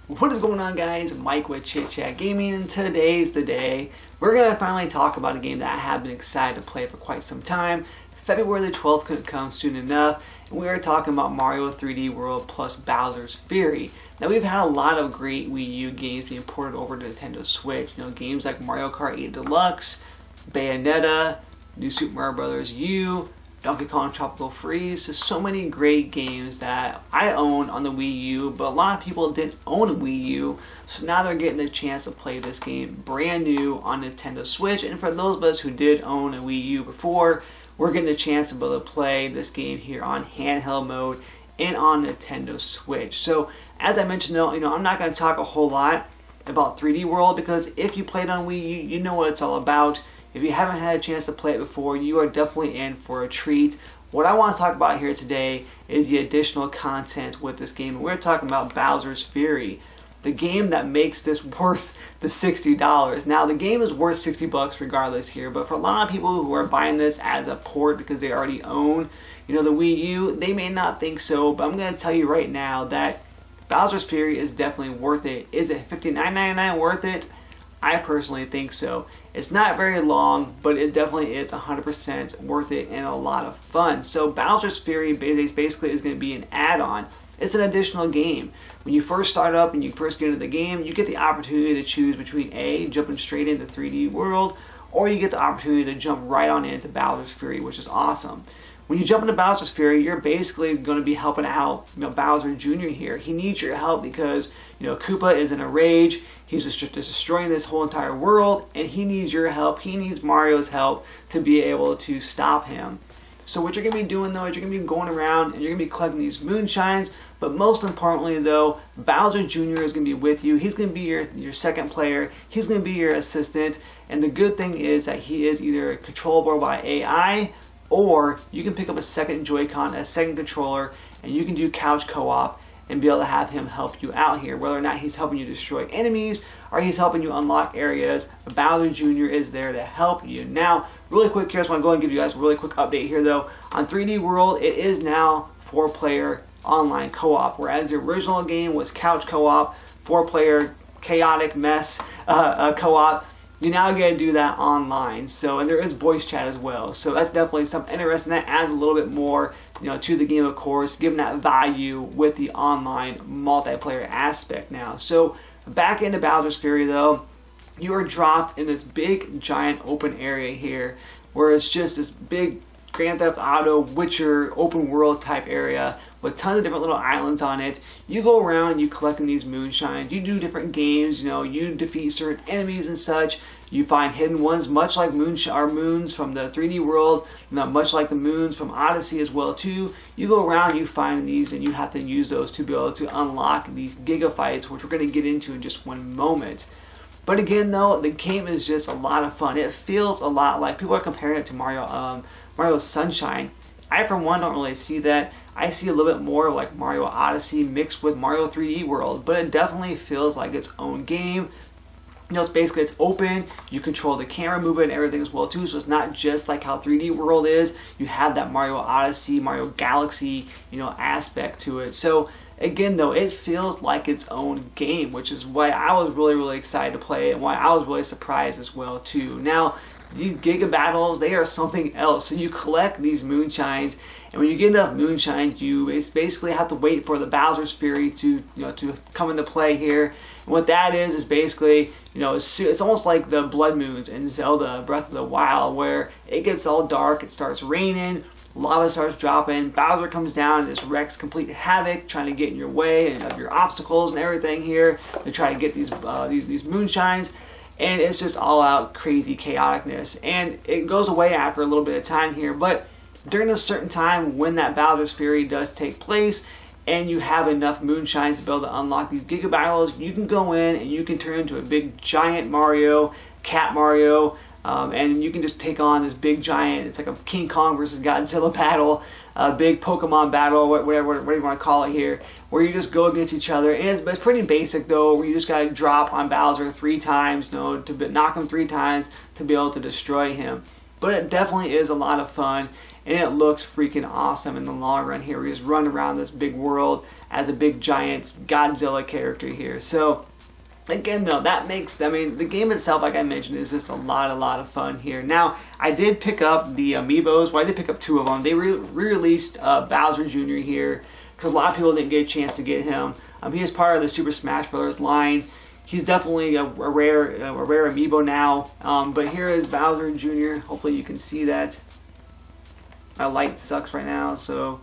What is going on, guys? Mike with Chit Chat Gaming, and today's the day we're going to finally talk about a game that I have been excited to play for quite some time. February the 12th couldn't come soon enough, and we are talking about Mario 3D World plus Bowser's Fury. Now, we've had a lot of great Wii U games being ported over to Nintendo Switch. You know, games like Mario Kart 8 Deluxe, Bayonetta, New Super Mario Bros. U, Donkey Kong Tropical Freeze. So many great games that I own on the Wii U, but a lot of people didn't own a Wii U, so now they're getting a chance to play this game brand new on Nintendo Switch. And for those of us who did own a Wii U before, we're getting a chance to be able to play this game here on handheld mode and on Nintendo Switch. So as I mentioned though, I'm not going to talk a whole lot about 3D World, because if you played on Wii U, you know what it's all about. If you haven't had a chance to play it before, you are definitely in for a treat. What I want to talk about here today is the additional content with this game. We're talking about Bowser's Fury, the game that makes this worth the $60. Now, the game is worth $60 regardless here, but for a lot of people who are buying this as a port because they already own, the Wii U, they may not think so, but I'm going to tell you right now that Bowser's Fury is definitely worth it. Is it $59.99 worth it? I personally think so. It's not very long, but it definitely is 100% worth it and a lot of fun. So Bowser's Fury basically is going to be an add-on. It's an additional game. When you first start up and you first get into the game, you get the opportunity to choose between A, jumping straight into 3D World, or you get the opportunity to jump right on into Bowser's Fury, which is awesome. When you jump into Bowser's Fury, you're basically going to be helping out, Bowser Jr. here. He needs your help because, Koopa is in a rage. He's just destroying this whole entire world, and he needs your help. He needs Mario's help to be able to stop him. So what you're going to be doing, though, is you're going to be going around and you're going to be collecting these moonshines. But most importantly, though, Bowser Jr. is going to be with you. He's going to be your second player. He's going to be your assistant. And the good thing is that he is either controllable by AI, or you can pick up a second Joy-Con, a second controller, and you can do couch co-op and be able to have him help you out here. Whether or not he's helping you destroy enemies or he's helping you unlock areas, Bowser Jr. is there to help you. Now, really quick here, I just want to go and give you guys a really quick update here though. On 3D World, it is now 4-player online co-op, whereas the original game was couch co-op, 4-player chaotic mess co-op. You now get to do that online. So, and there is voice chat as well. So that's definitely something interesting. That adds a little bit more, to the game, of course, giving that value with the online multiplayer aspect now. So back into Bowser's Fury though, you are dropped in this big, giant open area here, where it's just this big Grand Theft Auto, Witcher, open world type area with tons of different little islands on it. You go around, you collecting these moonshines, you do different games, you defeat certain enemies and such. You find hidden ones, much like moons from the 3D World, much like the moons from Odyssey as well too. You go around, you find these, and you have to use those to be able to unlock these gigafights, which we're going to get into in just one moment. But again though, the game is just a lot of fun. It feels a lot like, people are comparing it to Mario Sunshine. I, for one, don't really see that. I see a little bit more like Mario Odyssey mixed with Mario 3D World, but it definitely feels like its own game. It's open, you control the camera movement and everything as well too, so it's not just like how 3D World is. You have that Mario Odyssey, Mario Galaxy, aspect to it. So again though, it feels like its own game, which is why I was really, really excited to play it, and why I was really surprised as well too. Now, these Giga Battles, they are something else. So you collect these moonshines, and when you get enough moonshines, you basically have to wait for the Bowser's Fury to come into play here. And what that is basically, it's almost like the Blood Moons in Zelda Breath of the Wild, where it gets all dark, it starts raining, lava starts dropping, Bowser comes down and just wreaks complete havoc, trying to get in your way and of your obstacles and everything here to try to get these moonshines. And it's just all out crazy chaoticness. And it goes away after a little bit of time here, but during a certain time when that Bowser's Fury does take place and you have enough moonshines to be able to unlock these Giga Battles, you can go in and you can turn into a big giant Mario, Cat Mario, and you can just take on this big giant. It's like a King Kong versus Godzilla battle, a big Pokemon battle, whatever you want to call it here, where you just go against each other. And it's pretty basic though, where you just gotta drop on Bowser 3 times, to knock him 3 times to be able to destroy him. But it definitely is a lot of fun, and it looks freaking awesome in the long run here. We just run around this big world as a big giant Godzilla character here. So again though, that makes, I mean, the game itself, like I mentioned, is just a lot of fun here. Now, I did pick up the amiibos. Well, I did pick up 2 of them. They re-released Bowser Jr. here, because a lot of people didn't get a chance to get him. He is part of the Super Smash Bros. Line. He's definitely a rare amiibo now. But here is Bowser Jr. Hopefully you can see that. My light sucks right now, so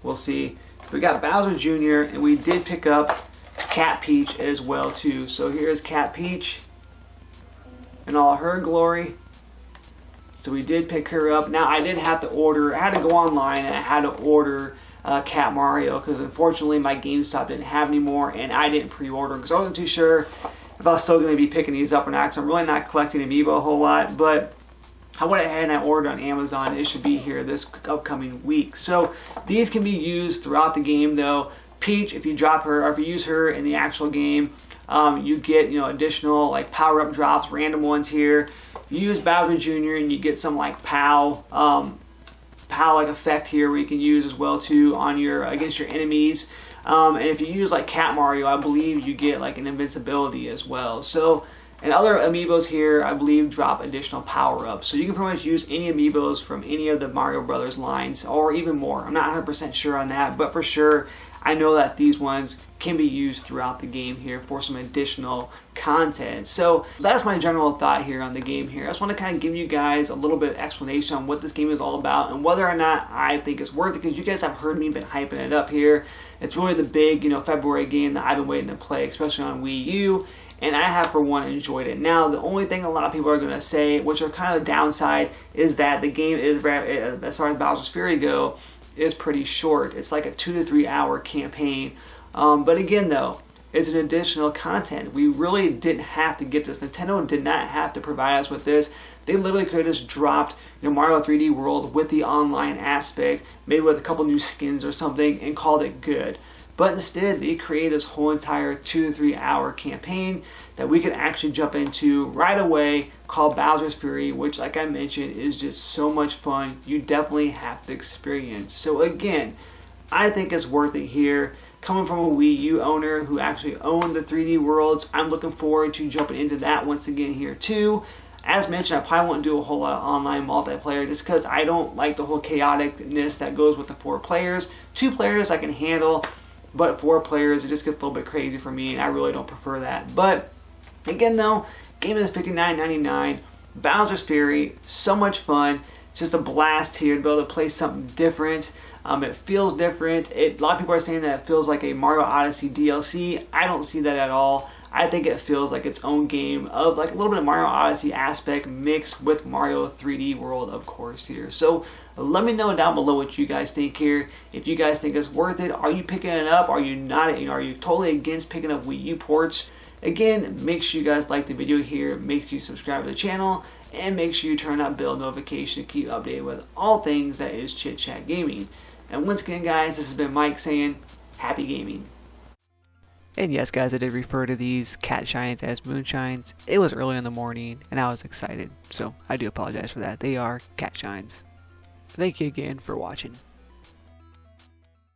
we'll see. We got Bowser Jr. and we did pick up Cat Peach as well too. So here's Cat Peach in all her glory. So we did pick her up. Now I did have to order, I had to go online and I had to order Cat Mario, because unfortunately my GameStop didn't have any more, and I didn't pre-order because I wasn't too sure if I was still going to be picking these up or not, because I'm really not collecting Amiibo a whole lot. But I went ahead and I ordered on Amazon. It should be here this upcoming week. So these can be used throughout the game though. Peach, if you drop her, or if you use her in the actual game, you get, you know, additional like power-up drops, random ones here. You use Bowser Jr. and you get some like POW like effect here, where you can use as well too on your against your enemies. And if you use like Cat Mario, I believe you get like an invincibility as well. So, and other amiibos here, I believe, drop additional power-ups. So you can pretty much use any amiibos from any of the Mario Brothers lines, or even more. I'm not 100% sure on that, but for sure, I know that these ones can be used throughout the game here for some additional content. So that's my general thought here on the game here. I just want to kind of give you guys a little bit of explanation on what this game is all about and whether or not I think it's worth it, because you guys have heard me been hyping it up here. It's really the big, you know, February game that I've been waiting to play, especially on Wii U. And I have, for one, enjoyed it. Now, the only thing a lot of people are going to say, which are kind of the downside, is that the game is, as far as Bowser's Fury go, is pretty short. It's like a 2 to 3 hour campaign. But again, though, it's an additional content. We really didn't have to get this. Nintendo did not have to provide us with this. They literally could have just dropped, you know, Mario 3D World with the online aspect, maybe with a couple new skins or something, and called it good. But instead, they created this whole entire 2 to 3 hour campaign that we could actually jump into right away, called Bowser's Fury, which, like I mentioned, is just so much fun. You definitely have to experience. So again, I think it's worth it here. Coming from a Wii U owner who actually owned the 3D Worlds, I'm looking forward to jumping into that once again here too. As mentioned, I probably won't do a whole lot of online multiplayer just because I don't like the whole chaoticness that goes with the 4 players. 2 players I can handle, but 4 players, it just gets a little bit crazy for me, and I really don't prefer that. But again though, game is $59.99. Bowser's Fury, so much fun. It's just a blast here to be able to play something different. It feels different. A lot of people are saying that it feels like a Mario Odyssey DLC. I don't see that at all. I think it feels like its own game of like a little bit of Mario Odyssey aspect mixed with Mario 3D World, of course, here. So let me know down below what you guys think here. If you guys think it's worth it, are you picking it up? Are you not? You know, are you totally against picking up Wii U ports? Again, make sure you guys like the video here. Make sure you subscribe to the channel, and make sure you turn on bell notification to keep updated with all things that is Chit Chat Gaming. And once again, guys, this has been Mike saying, happy gaming. And yes, guys, I did refer to these cat shines as moonshines. It was early in the morning, and I was excited, so I do apologize for that. They are cat shines. Thank you again for watching.